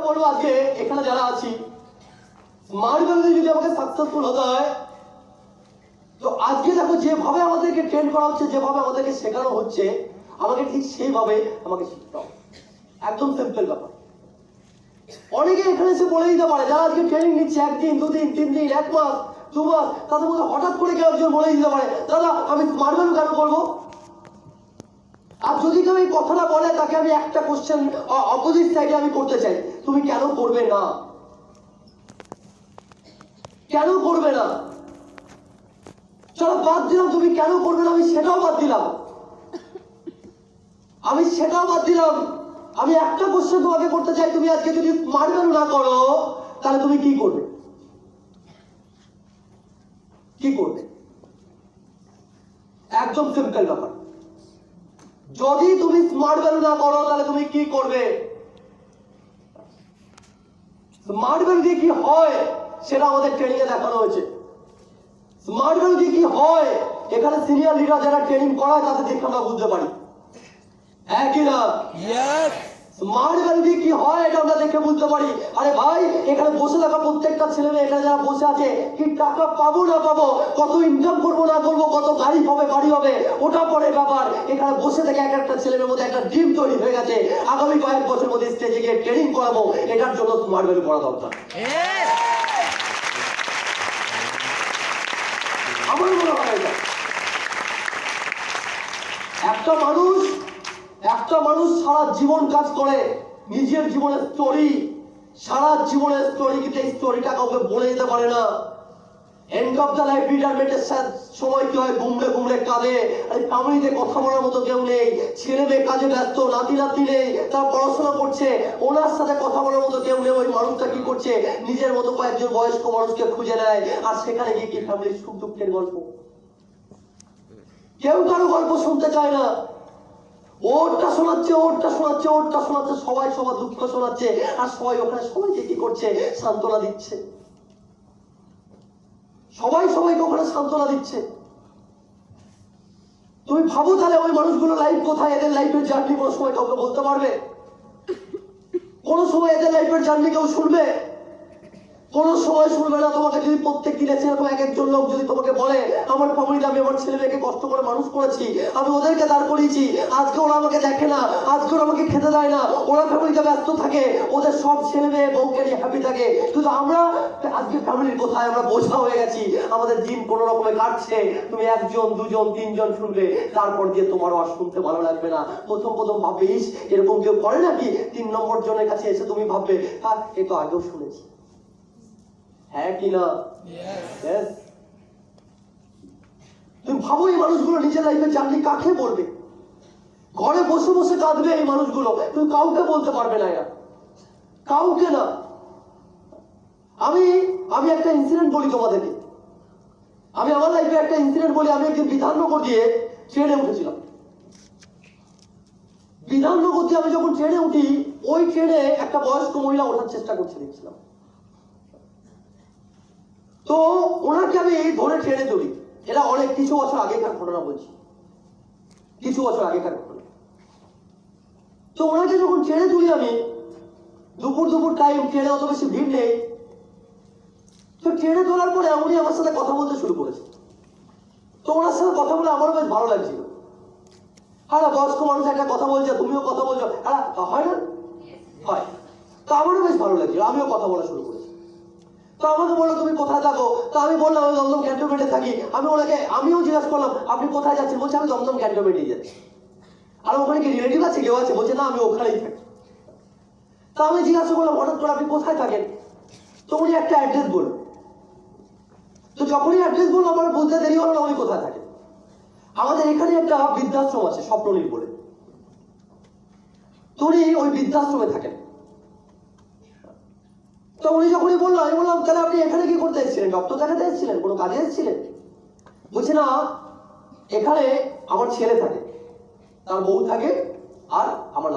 বলবো আজকে এখানে যারা আছি স্মার্ট ভ্যালু যদি আমাকে সাকসেসফুল হতে হয়, তো আজকে দেখো যেভাবে আমাদেরকে ট্রেন করা হচ্ছে, যেভাবে আমাদেরকে শেখানো হচ্ছে, আমাকে ঠিক সেইভাবে আমাকে শিখতে হবে। একদম সিম্পল ব্যাপার। অনেকে এখানে এসে বলে দিতে পারে, যারা আজকে ট্রেনিং নিচ্ছে 1 দিন 2 দিন 3 দিন 1 মাস 2 মাস, তাদের মধ্যে হঠাৎ করে কেউ একজন বলে দিতে পারে, দাদা আমি স্মার্ট ভ্যালু কেন করবো? আর যদি কেউ এই কথাটা বলে, তাকে আমি একটা কোশ্চেন অপোজিট সাইডে আমি করতে চাই, তুমি কেন করবে না? কেন করবে না? চলো বাদ দিলাম তুমি কেন করবে না, আমি সেটাও বাদ দিলাম। আমি একটা কোশ্চেন তোমাকে করতে চাই, তুমি আজকে যদি স্মার্ট ভ্যালু না করো, তাহলে তুমি কি করবে? কি করবে? একদম সিম্পল ব্যাপার। যদি তুমি স্মার্ট ভ্যালু না করো, তাহলে তুমি কি করবে? স্মার্ট ভ্যালু দিয়ে কি হয় সেটা আমাদের ট্রেনিং এ দেখানো হয়েছে। স্মার্ট ভ্যালু দিয়ে কি হয় এখানে সিনিয়র লিডার যারা ট্রেনিং করায় তাদের দেখে আমরা বুঝতে পারি। হ্যাঁ কি না? স্মার্ট ভ্যালু দিয়ে কি হয় এটা আমরা দেখে বুঝতে পারি। আরে ভাই, এখানে বসে থাকা প্রত্যেকটা ছেলে মেয়ে এখানে যারা বসে আছে, কি টাকা পাবো না পাবো, কত ইনকাম করবো না করবো, কত গাড়ি হবে বাড়ি হবে, ওটা পরে ব্যাপার। এখানে বসে থেকে এক একটা ছেলেমেয়ের মধ্যে একটা ড্রিম তৈরি হয়ে গেছে, আগামী কয়েক বছরের মধ্যে স্টেজে গিয়ে ট্রেনিং করাবো, এটার জন্য স্মার্ট ভ্যালু করা দরকার। আমার মনে হয় এটা একটা মানুষ সারা জীবন কাজ করে, নিজের জীবনের স্টোরি, সারা জীবনের স্টোরি, কিন্তু এই স্টোরিটা কাউকে বলে যেতে পারে না। এন্ড অফ দ্য লাইফ রিটায়ারমেন্টের সময় কি হয়, গুমড়ে গুমড়ে কাঁদে। ফ্যামিলিতে কথা বলার মতো কেউ নেই, ছেলে মেয়ে কাজে ব্যস্ত, নাতি নাতনি নেই, তারা পড়াশোনা করছে, ওনার সাথে কথা বলার মতো কেউ নেই। ওই মানুষটা কি করছে, নিজের মতো কয়েকজন বয়স্ক মানুষকে খুঁজে নেয়, আর সেখানে গিয়ে কি ফ্যামিলির সুখ দুঃখের গল্প। কেউ কারো গল্প শুনতে চায় না, ওরটা শোনাচ্ছে, সবাই সবার দুঃখ শোনাচ্ছে, আর সবাই ওখানে সবাইকে কি করছে, সান্ত্বনা দিচ্ছে। সবাইকে ওখানে সান্ত্বনা দিচ্ছে। তুমি ভাবো তাহলে ওই মানুষগুলো লাইফ কোথায়, এদের লাইফের জার্নি কোনো সময় কাউকে বলতে পারবে? কোন সময় এদের লাইফের জার্নি কেউ শুনবে? কোন সময় শুনবে না। তোমাকে যদি প্রত্যেক দিন এসে এক একজন লোক যদি তোমাকে বলে, আমার ফ্যামিলিতে আমি আমার ছেলে মেয়েকে কষ্ট করে মানুষ করেছি, আমি ওদেরকে দাঁড় করিয়েছি, আজকে ওরা আমাকে দেখে না, আজকে ওরা আমাকে খেতে দেয় না, ওরা ফ্যামিলিতে ব্যস্ত থাকে, ওদের সব ছেলে মেয়ে বউকে নিয়ে হ্যাপি থাকে, কিন্তু আমরা আজকে ফ্যামিলির কোথায়, আমরা বোঝা হয়ে গেছি, আমাদের দিন কোনো রকমে কাটছে। তুমি 1 জন 2 জন 3 জন শুনবে, তারপর দিয়ে তোমারও আর শুনতে ভালো লাগবে না। প্রথম ভাববেইস এরকম কেউ করে নাকি, 3 নম্বর জনের কাছে এসে তুমি ভাববে, হ্যাঁ এ তো আগেও শুনেছি। হ্যাঁ কি না? তুমি ভাবো এই মানুষগুলো নিজের লাইফে জার্নি কাকে বলবে? ঘরে বসে বসে কাঁদবে এই মানুষগুলো, তুমি কাউকে বলতে পারবে না, এরা কাউকে না। আমি একটা ইনসিডেন্ট বলি তোমাদেরকে। আমি আমার লাইফে একটা ইনসিডেন্ট বলি। আমি একদিন বিধাননগর দিয়ে ট্রেনে উঠেছিলাম। বিধাননগর দিয়ে আমি যখন ট্রেনে উঠি, ওই ট্রেনে একটা বয়স্ক মহিলা ওঠার চেষ্টা করছে দেখছিলাম। তো ওনাকে আমি ধরে ট্রেনে তুলি। এটা অনেক কিছু বছর আগেকার ঘটনা বলছি, কিছু বছর আগেকার ঘটনা। তো ওনাকে যখন ট্রেনে তুলি আমি, দুপুর টাইম, ট্রেনে অত বেশি ভিড় নেই। তো ট্রেনে তোলার পরে উনি আমার সাথে কথা বলতে শুরু করেছে। তো ওনার সাথে কথা বলে আমারও বেশ ভালো লাগছিল। হ্যাঁ, বয়স্ক মানুষ একটা কথা বলছে, তুমিও কথা বলছো, হ্যাঁ হয় না? হয়। তো আমারও বেশ ভালো লাগছিল, আমিও কথা বলা শুরু করেছি। তো আমাকে বললো তুমি কোথায় থাকো? তো আমি বললাম আমি দমদম ক্যান্টনমেন্টে থাকি। আমিও জিজ্ঞাসা করলাম আপনি কোথায় যাচ্ছেন? বলছে আমি দমদম ক্যান্টনমেন্টে যাচ্ছি। আর ওখানে কি রিলেটিভ আছে, কেউ আছে? বলছে না, আমি ওখানেই থাকি। তো আমি জিজ্ঞাসা করলাম হঠাৎ করে আপনি কোথায় থাকেন? তো উনি একটা অ্যাড্রেস বলল। তো যখনই অ্যাড্রেস বললো আমার বলতে দেরি হলো না উনি কোথায় থাকেন। আমাদের এখানে একটা বৃদ্ধাশ্রম আছে স্বপ্ননীল বলে, তো উনি ওই বৃদ্ধাশ্রমে থাকেন। তো উনি যখনই বললো, আমি বললাম তাহলে আপনি এখানে কি করতে এসেছিলেন? ডক্টর দেখাতে এসেছিলেন, কোনো কাজে এসেছিলেন? বলছে না, এখানে আমার ছেলে থাকে, তার বউ থাকে, আর আমার